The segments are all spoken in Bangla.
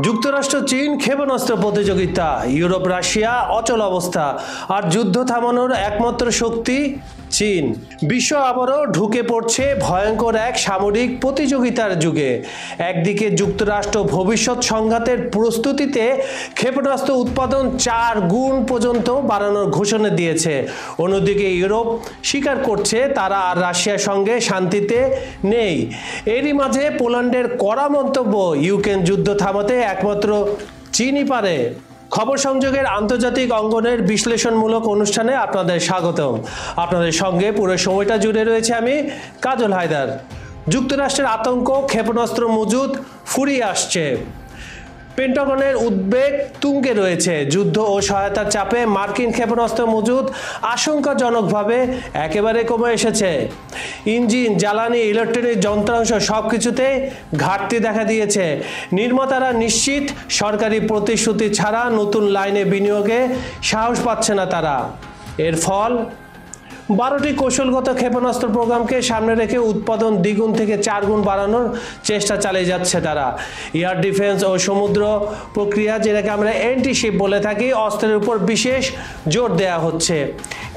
যুক্তরাষ্ট্র চীন ক্ষেপণাস্ত্র প্রতিযোগিতা, ইউরোপ রাশিয়া অচল অবস্থা, আর যুদ্ধ থামানোর একমাত্র শক্তি চীন। বিশ্ব আবারও ঢুকে পড়ছে ভয়ঙ্কর এক সামরিক প্রতিযোগিতার যুগে। একদিকে যুক্তরাষ্ট্র ভবিষ্যৎ সংঘাতের প্রস্তুতিতে ক্ষেপণাস্ত্র উৎপাদন 4 গুণ পর্যন্ত বাড়ানোর ঘোষণা দিয়েছে, অন্যদিকে ইউরোপ স্বীকার করছে তারা আর রাশিয়ার সঙ্গে শান্তিতে নেই। এরই মাঝে পোল্যান্ডের কড়া মন্তব্য, ইউক্রেন যুদ্ধ থামাতে একমাত্র চীনই পারে। খবর সংযোগের আন্তর্জাতিক অঙ্গনের বিশ্লেষণমূলক অনুষ্ঠানে আপনাদের স্বাগতম। আপনাদের সঙ্গে পুরো সময়টা জুড়ে রয়েছে আমি কাজল হায়দার। যুক্তরাষ্ট্রের আতঙ্ক, ক্ষেপণাস্ত্র মজুদ ফুরিয়ে আসছে। পেন্টাগনের উদ্বেগ তুঙ্গে রয়েছে। যুদ্ধ ও সহায়তার চাপে মার্কিন ক্ষেপণাস্ত্র মজুদ আশঙ্কাজনকভাবে একেবারে কমে এসেছে। ইঞ্জিন, জ্বালানি, ইলেকট্রনিক যন্ত্রাংশ সবকিছুতে ঘাটতি দেখা দিয়েছে। নির্মাতারা নিশ্চিত সরকারি প্রতিশ্রুতি ছাড়া নতুন লাইনে বিনিয়োগে সাহস পাচ্ছে না তারা। এর ফল 12টি কৌশলগত ক্ষেপণাস্ত্র প্রোগ্রামকে সামনে রেখে উৎপাদন দ্বিগুণ থেকে 4 গুণ বাড়ানোর চেষ্টা চালিয়ে যাচ্ছে তারা। এয়ার ডিফেন্স ও সমুদ্র প্রক্রিয়া, যেটাকে আমরা এন্টিশিপ বলে থাকি, অস্ত্রের উপর বিশেষ জোর দেওয়া হচ্ছে।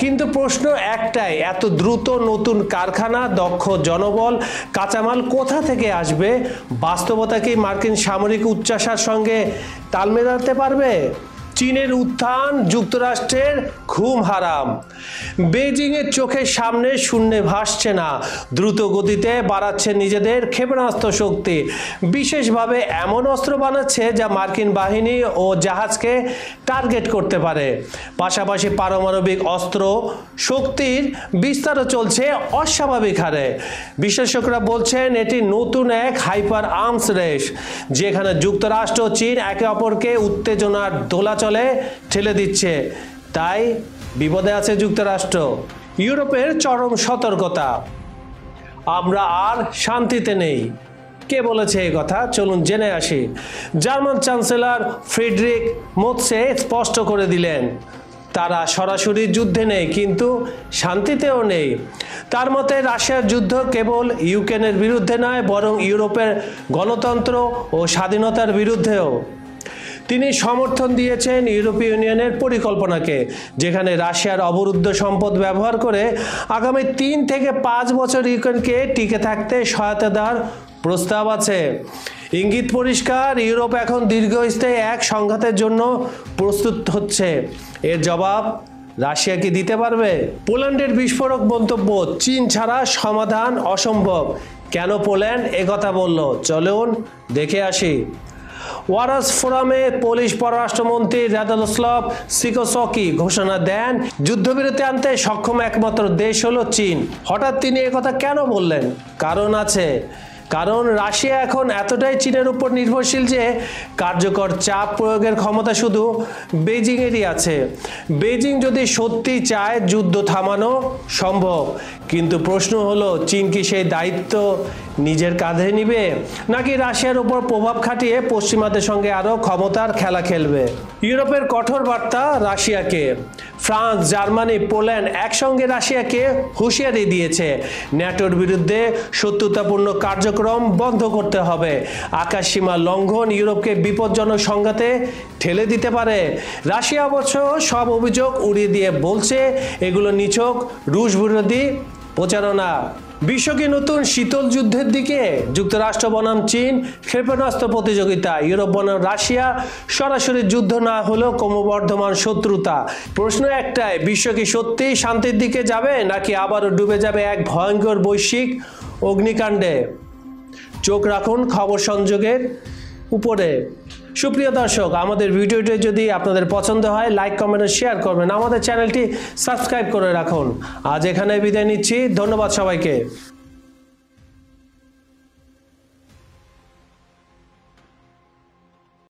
কিন্তু প্রশ্ন একটাই, এত দ্রুত নতুন কারখানা, দক্ষ জনবল, কাঁচামাল কোথা থেকে আসবে? বাস্তবতা কি মার্কিন সামরিক উচ্চাশার সঙ্গে তাল মেলাতে পারবে? চীনের উত্থান, যুক্তরাষ্ট্রের ঘুম হারাম। বেজিংয়ের চোখের সামনে শূন্যে ভাসছে না, দ্রুত গতিতে বাড়াচ্ছে নিজেদের ক্ষেপণাস্ত্র শক্তি। বিশেষভাবে এমন অস্ত্র বানাচ্ছে যা মার্কিন বাহিনী ও জাহাজকে টার্গেট করতে পারে। পাশাপাশি পারমাণবিক অস্ত্র শক্তির বিস্তারও চলছে অস্বাভাবিক হারে। বিশ্লেষকরা বলছেন এটি নতুন এক হাইপার আর্মস রেস, যেখানে যুক্তরাষ্ট্র ও চীন একে অপরকে উত্তেজনার দোলাচলে ঠেলে দিচ্ছে। তাই বিপদে আছে যুক্তরাষ্ট্র। ইউরোপের চরম সতর্কতা, আমরা আর শান্তিতে নেই। কে বলেছে এই কথা? চলুন জেনে আসি। জার্মান চ্যান্সেলর ফ্রিডরিখ মের্সে স্পষ্ট করে দিলেন তারা সরাসরি যুদ্ধে নেই, কিন্তু শান্তিতেও নেই। তার মতে রাশিয়ার যুদ্ধ কেবল ইউক্রেনের বিরুদ্ধে নয়, বরং ইউরোপের গণতন্ত্র ও স্বাধীনতার বিরুদ্ধেও। তিনি সমর্থন দিয়েছেন ইউরোপীয় ইউনিয়নের পরিকল্পনাকে, যেখানে রাশিয়ার অবরুদ্ধ সম্পদ ব্যবহার করে আগামী 3 থেকে 5 বছর ইউক্রেনকে টিকে থাকতে সহায়তা দেওয়ার প্রস্তাব আছে। ইঙ্গিত পরিষ্কার, ইউরোপ এখন দীর্ঘস্থায়ী এক সংঘাতের জন্য প্রস্তুত হচ্ছে। এর জবাব রাশিয়া কি দিতে পারবে? পোল্যান্ডের বিস্ফোরক মন্তব্য, চীন ছাড়া সমাধান অসম্ভব। কেন পোল্যান্ড একথা বলল? চলুন দেখে আসি। ওয়ারাস ফোরামে পোলিশ পররাষ্ট্রমন্ত্রী রাদোস্লাভ সিকোরস্কি ঘোষণা দেন যুদ্ধবিরতি আনতে সক্ষম একমাত্র দেশ হলো চীন। হঠাৎ তিনি একথা কেন বললেন? কারণ আছে। কারণ রাশিয়া এখন এতটাই চীনের উপর নির্ভরশীল যে কার্যকর চাপ প্রয়োগের ক্ষমতা শুধু বেজিংয়েরই আছে। বেজিং যদি সত্যি চায়, যুদ্ধ থামানো সম্ভব। কিন্তু প্রশ্ন হলো, চীন কি সেই দায়িত্ব নিজের কাঁধে নিবে, নাকি রাশিয়ার উপর প্রভাব খাটিয়ে পশ্চিমাদের সঙ্গে আরও ক্ষমতার খেলা খেলবে? ইউরোপের কঠোর বার্তা রাশিয়াকে। ফ্রান্স, জার্মানি, পোল্যান্ড একসঙ্গে রাশিয়াকে হুঁশিয়ারি দিয়েছে, ন্যাটোর বিরুদ্ধে শত্রুতাপূর্ণ কার্যক্রম বন্ধ করতে হবে। আকাশসীমা লঙ্ঘন ইউরোপকে বিপজ্জনক সংঘাতে ঠেলে দিতে পারে। রাশিয়া অবশ্য সব অভিযোগ উড়িয়ে দিয়ে বলছে এগুলো নিছক রুশ বিরোধী প্রচারণা। বিশ্ব কি নতুন শীতল যুদ্ধের দিকে? যুক্তরাষ্ট্র বনাম চীন ক্ষেপণাস্ত্র প্রতিযোগিতা, ইউরোপ বনাম রাশিয়া, সরাসরি যুদ্ধ না হলেও ক্রমবর্ধমান শত্রুতা। প্রশ্ন একটাই, বিশ্ব কি সত্যি শান্তির দিকে যাবে, নাকি আবারও ডুবে যাবে এক ভয়ঙ্কর বৈশ্বিক অগ্নিকাণ্ডে? চোখ রাখুন খবর সংযোগের উপরে। সুপ্রিয় দর্শক, আমাদের ভিডিওটি যদি আপনাদের পছন্দ হয়, লাইক, কমেন্ট ও শেয়ার করবেন। আমাদের চ্যানেলটি সাবস্ক্রাইব করে রাখুন। আজ এখানে বিদায় নিচ্ছি। ধন্যবাদ সবাইকে।